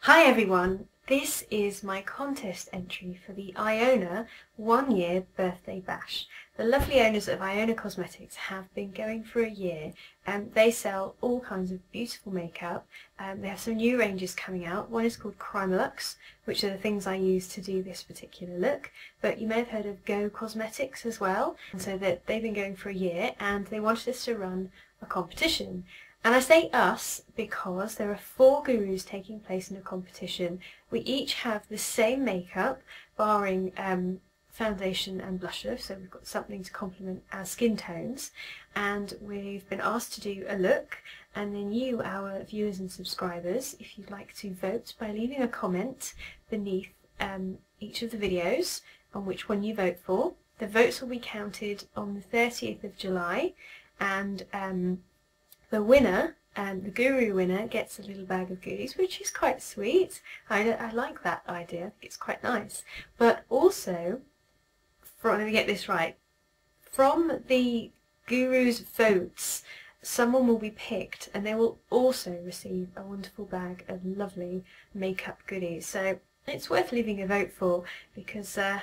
Hi everyone, this is my contest entry for the Iona 1-year birthday bash. The lovely owners of Iona Cosmetics have been going for a year and they sell all kinds of beautiful makeup. They have some new ranges coming out. One is called Chri Ma Luxe, which are the things I use to do this particular look, but you may have heard of Cosmetics as well. And so that they've been going for a year and they wanted us to run a competition. And I say us because there are 4 gurus taking place in a competition. We each have the same makeup, barring foundation and blusher, so we've got something to complement our skin tones. And we've been asked to do a look, and then you, our viewers and subscribers, if you'd like to vote by leaving a comment beneath each of the videos on which one you vote for. The votes will be counted on the 30th of July, and the winner, the guru winner, gets a little bag of goodies, which is quite sweet. I like that idea, I think it's quite nice. But also, let me get this right, from the guru's votes, someone will be picked and they will also receive a wonderful bag of lovely makeup goodies. So it's worth leaving a vote for because there's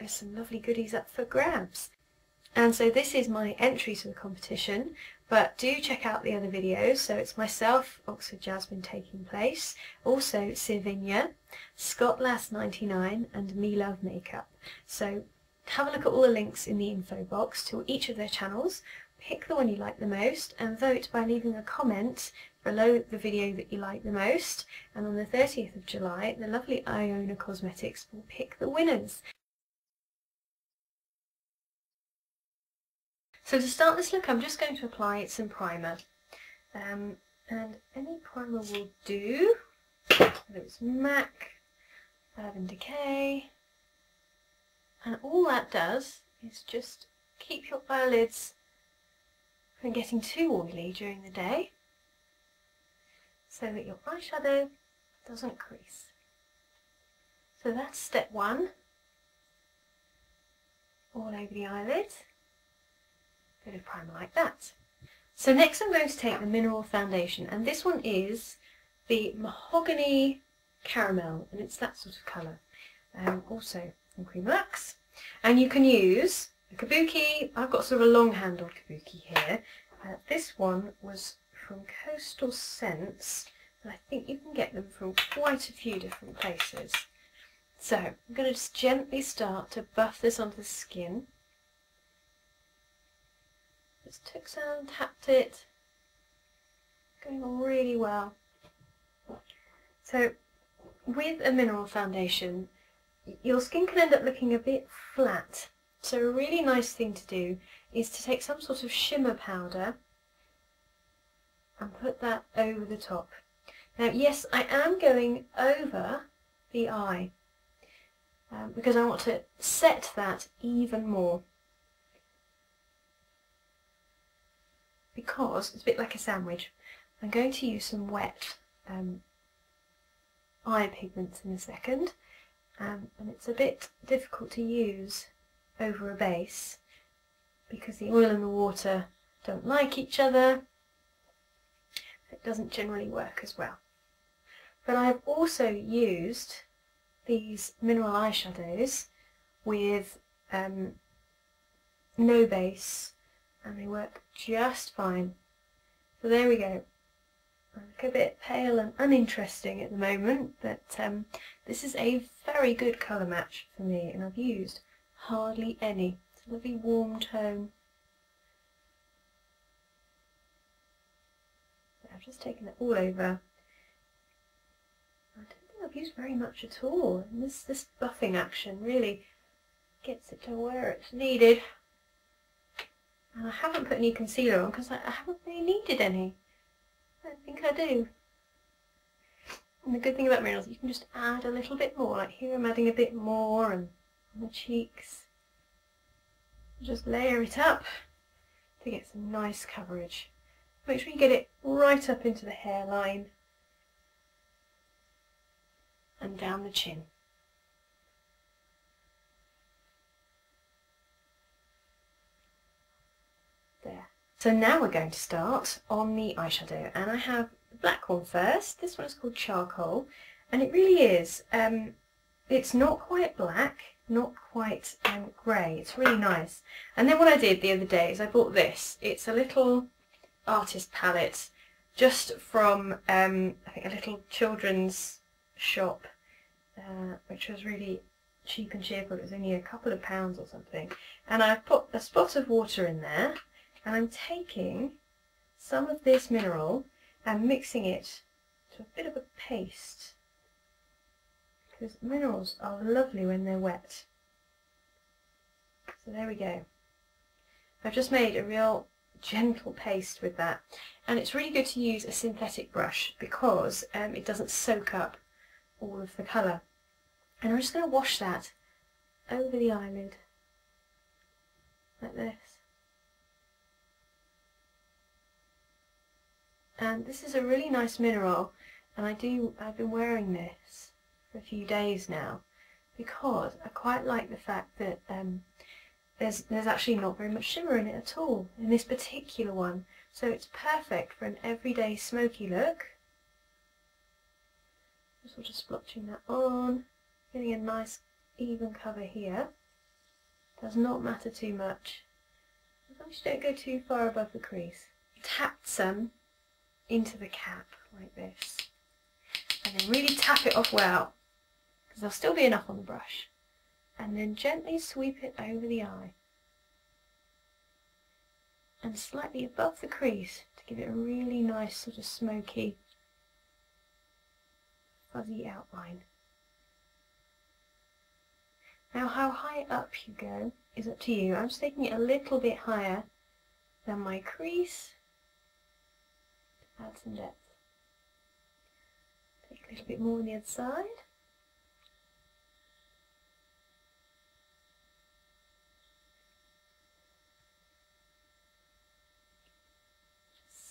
some lovely goodies up for grabs. And so this is my entry to the competition, but do check out the other videos. So it's myself, Oxford Jasmine, taking place, also Sylvania, Scott Lass 99 and Me Love Makeup. So have a look at all the links in the info box to each of their channels, pick the one you like the most and vote by leaving a comment below the video that you like the most, and on the 30th of July the lovely Iona Cosmetics will pick the winners. So to start this look, I'm just going to apply some primer, and any primer will do, whether it's MAC, Decay, and all that does is just keep your eyelids from getting too oily during the day so that your eyeshadow doesn't crease. So that's step 1, all over the eyelids. Bit of primer like that. So next I'm going to take the mineral foundation, and this one is the Mahogany Caramel, and it's that sort of colour. Also from Chri Ma Luxe, and you can use a kabuki. I've got sort of a long handled kabuki here. This one was from Coastal Scents, and I think you can get them from quite a few different places. So I'm going to just gently start to buff this onto the skin. Just took some, tapped it, going on really well. So with a mineral foundation, your skin can end up looking a bit flat. So a really nice thing to do is to take some sort of shimmer powder and put that over the top. Now yes, I am going over the eye because I want to set that even more. Because it's a bit like a sandwich, I'm going to use some wet eye pigments in a second, and it's a bit difficult to use over a base because the oil and the water don't like each other. It doesn't generally work as well. But I've also used these mineral eyeshadows with no base, and they work just fine. So there we go. I look a bit pale and uninteresting at the moment, but this is a very good colour match for me, and I've used hardly any. It's a lovely warm tone. I've just taken it all over. I don't think I've used very much at all, and this buffing action really gets it to where it's needed. And I haven't put any concealer on because I haven't really needed any. I don't think I do. And the good thing about minerals, you can just add a little bit more. Like here I'm adding a bit more, and on the cheeks. Just layer it up to get some nice coverage. Make sure you get it right up into the hairline and down the chin. There. So now we're going to start on the eyeshadow, and I have the black one first. This one is called Charcoal, And it really is. It's not quite black, not quite grey. It's really nice. And then what I did the other day is I bought this. It's a little artist palette just from I think a little children's shop, which was really cheap and cheerful. It was only a couple of pounds or something. And I've put a spot of water in there, and I'm taking some of this mineral and mixing it to a bit of a paste, because minerals are lovely when they're wet. So there we go. I've just made a real gentle paste with that, and it's really good to use a synthetic brush because it doesn't soak up all of the colour. And I'm just going to wash that over the eyelid like this. And this is a really nice mineral, and I've been wearing this for a few days now because I quite like the fact that there's actually not very much shimmer in it at all in this particular one, so it's perfect for an everyday smoky look. Just sort of splotching that on, getting a nice even cover here. Does not matter too much, as long as you don't go too far above the crease. Tap some into the cap like this, and then really tap it off well, because there'll still be enough on the brush, and then gently sweep it over the eye and slightly above the crease to give it a really nice sort of smoky fuzzy outline. Now how high up you go is up to you. I'm just taking it a little bit higher than my crease. Add some depth. Take a little bit more on the other side.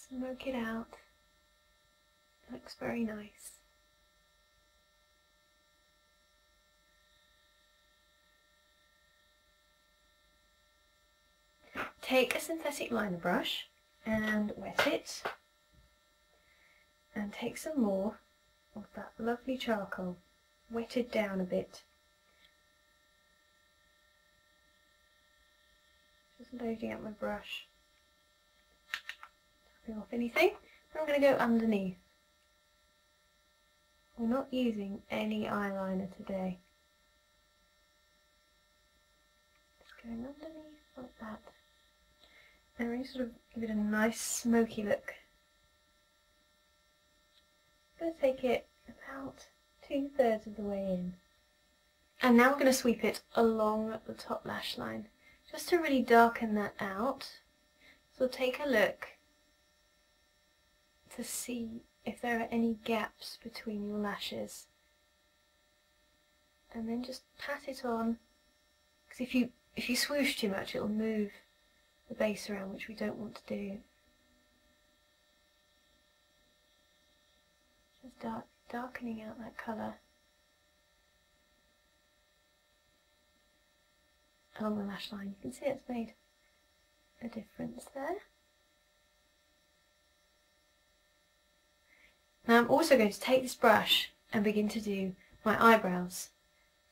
Smoke it out. Looks very nice. Take a synthetic liner brush and wet it. And take some more of that lovely charcoal, wetted down a bit. Just loading up my brush, tapping off anything. I'm going to go underneath. We're not using any eyeliner today. Just going underneath like that. And really sort of give it a nice smoky look. I'm going to take it about 2/3 of the way in. And now we're going to sweep it along the top lash line, just to really darken that out. So take a look to see if there are any gaps between your lashes. And then just pat it on, because if you swoosh too much, it'll move the base around, which we don't want to do. Just darkening out that colour along the lash line. You can see it's made a difference there. Now I'm also going to take this brush and begin to do my eyebrows.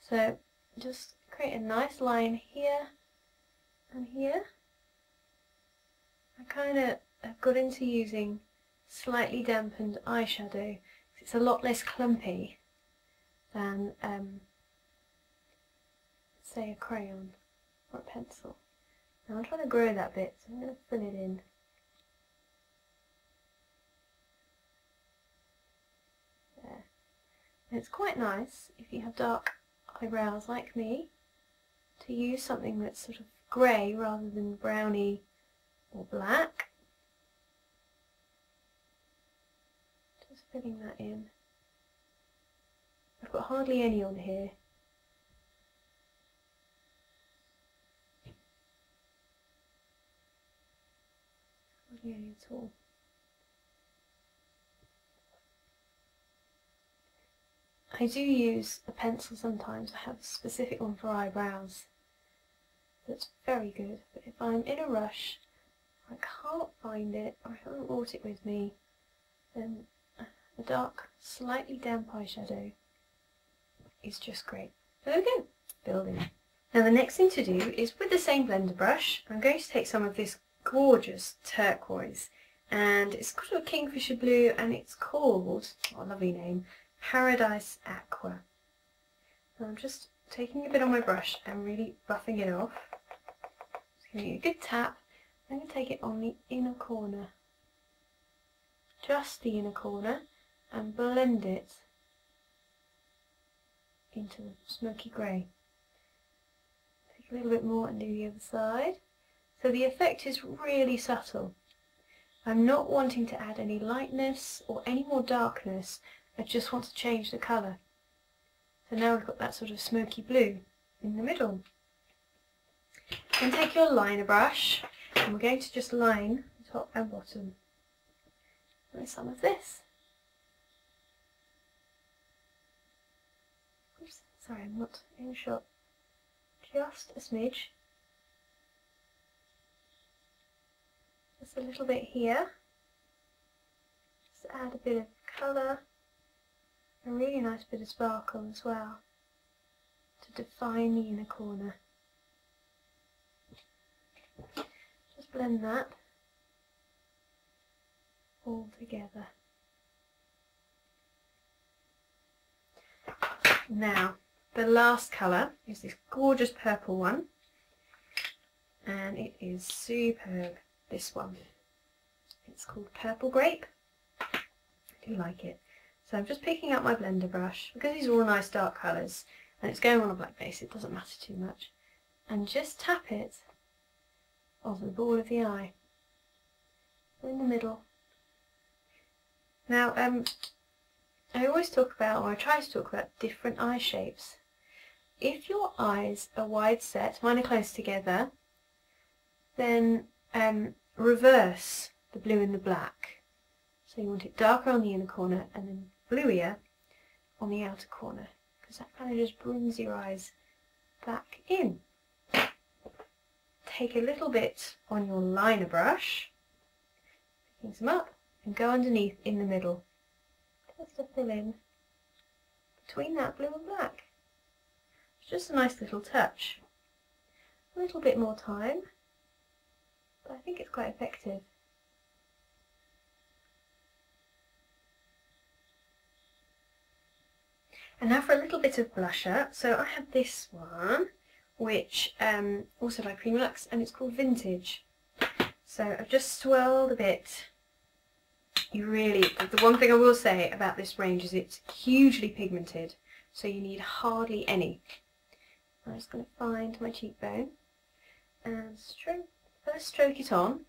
So just create a nice line here and here. I kind of have got into using slightly dampened eyeshadow. It's a lot less clumpy than, say, a crayon or a pencil. Now I'm trying to grow that bit, so I'm going to fill it in. There. And it's quite nice, if you have dark eyebrows like me, to use something that's sort of grey rather than browny or black. Filling that in. I've got hardly any on here. Hardly any at all. I do use a pencil sometimes. I have a specific one for eyebrows that's very good, but if I'm in a rush, I can't find it, or I haven't brought it with me, then a dark, slightly damp eyeshadow is just great. So there we go, building. Now the next thing to do is, with the same blender brush, I'm going to take some of this gorgeous turquoise, and it's got a kingfisher blue, and it's called, what a lovely name, Paradise Aqua. And I'm just taking a bit on my brush and really buffing it off. Just giving it a good tap. I'm going to take it on the inner corner, just the inner corner, and blend it into the smoky grey. Take a little bit more and do the other side. So the effect is really subtle. I'm not wanting to add any lightness or any more darkness, I just want to change the colour. So now we've got that sort of smoky blue in the middle. Then take your liner brush, and we're going to just line the top and bottom with some of this. Oops, sorry, I'm not in shot. Just a smidge. Just a little bit here. Just add a bit of colour. A really nice bit of sparkle as well to define the inner corner. Just blend that all together. Now the last colour is this gorgeous purple one, and it is superb, this one. It's called Purple Grape. I do like it. So I'm just picking up my blender brush, because these are all nice dark colours and it's going on a black base, it doesn't matter too much, and just tap it over the ball of the eye, in the middle. Now I always talk about, or I try to talk about, different eye shapes. If your eyes are wide set, mine are close together, then reverse the blue and the black. So you want it darker on the inner corner and then bluier on the outer corner, because that kind of just brings your eyes back in. Take a little bit on your liner brush, picking some up, and go underneath in the middle, just to fill in between that blue and black. It's just a nice little touch. A little bit more time, but I think it's quite effective. And now for a little bit of blusher. So I have this one, which also by Chri Ma Luxe, and it's called Vintage. So I've just swirled a bit. You really, the one thing I will say about this range is it's hugely pigmented, so you need hardly any. I'm just going to find my cheekbone and first stroke it on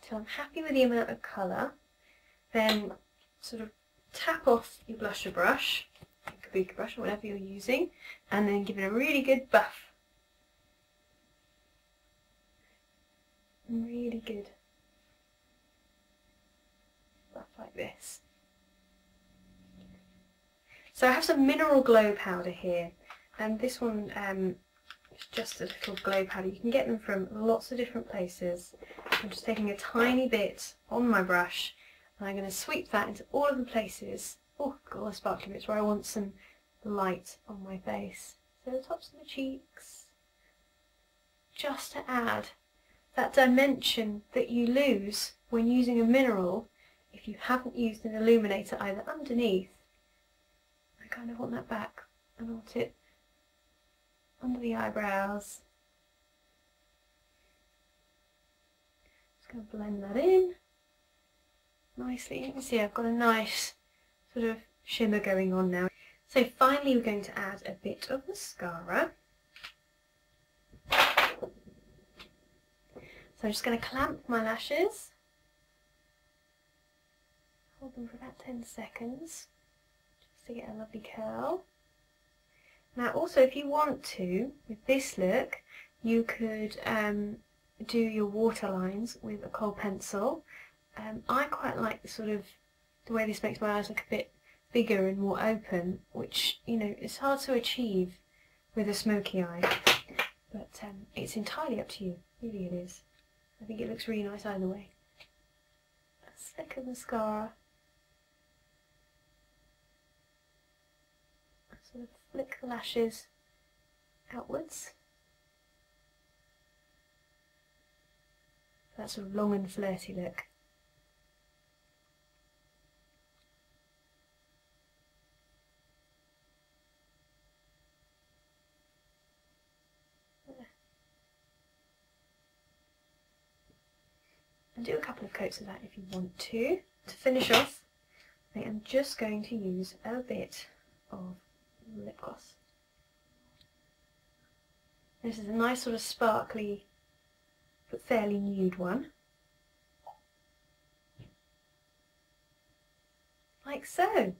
until I'm happy with the amount of colour. Then sort of tap off your blusher brush, Kabuki brush or whatever you're using, and then give it a really good buff. Really good buff like this. So I have some Mineral Glow powder here, and this one is just a little glow powder. You can get them from lots of different places. I'm just taking a tiny bit on my brush, and I'm going to sweep that into all of the places. Oh, got all the sparkly bits where I want some light on my face. So the tops of the cheeks, just to add that dimension that you lose when using a mineral if you haven't used an illuminator either underneath. I kind of want that back. I want it under the eyebrows. Just going to blend that in nicely. You can see I've got a nice sort of shimmer going on now. So finally we're going to add a bit of mascara. So I'm just going to clamp my lashes, hold them for about 10 seconds just to get a lovely curl. Now also, if you want to, with this look, you could do your waterlines with a kohl pencil. I quite like the way this makes my eyes look a bit bigger and more open, which, you know, is hard to achieve with a smoky eye, but it's entirely up to you, really it is. I think it looks really nice either way. A stick of mascara. sort of flick the lashes outwards. That sort of long and flirty look. And do a couple of coats of that if you want to. To finish off, I am just going to use a bit of lip gloss. This is a nice sort of sparkly but fairly nude one. Like so.